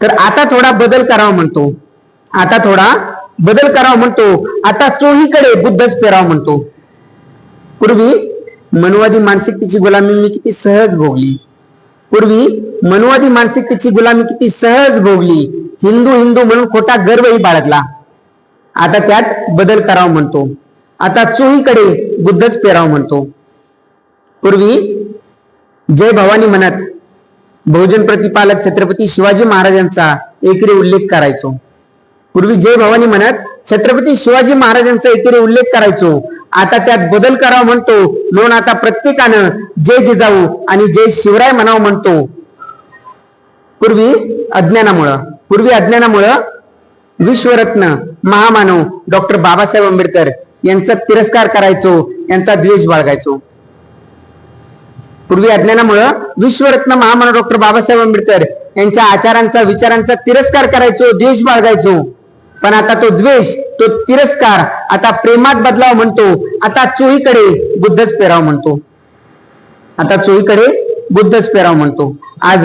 तर आता थोडा बदल करावा म्हणतो, आता थोडा बदल करावा म्हणतो, आता चोहीकडे बुद्धच पेरावा म्हणतो. पूर्वी मनवादी मानसिकतेची गुलामी मी किती सहज भोगली, पूर्वी मनवादी मानसिकतेची गुलामी किती सहज भोगली, हिंदू हिंदू म्हणून खोटा गर्वही बाळगला. आता त्यात बदल करावा म्हणतो, आता चोहीकडे बुद्धच पेरावा म्हणतो. पूर्वी जय भवानी म्हणत बहुजन प्रतिपालक छत्रपती शिवाजी महाराजांचा एकेरी उल्लेख करायचो. पूर्वी जय भवानी म्हणत छत्रपती शिवाजी महाराजांचा एकेरी उल्लेख करायचो. आता त्यात बदल करावा म्हणतो, म्हणून आता प्रत्येकानं जय जिजाऊ आणि जय शिवराय म्हणावं म्हणतो. पूर्वी अज्ञानामुळं विश्वरत्न महामानव डॉक्टर बाबासाहेब आंबेडकर यांचा तिरस्कार करायचो, यांचा द्वेष बाळगायचो. पूर्वी अज्ञानामुळं विश्वरत्न महामानव डॉक्टर बाबासाहेब आंबेडकर यांच्या आचारांचा विचारांचा तिरस्कार करायचो, द्वेष बाळगायचो. पण आता तो द्वेष, तो तिरस्कार आता प्रेमात बदलाव म्हणतो, आता चोहीकडे बुद्धच पेराव म्हणतो, आता चोहीकडे बुद्धच पेराव म्हणतो. आज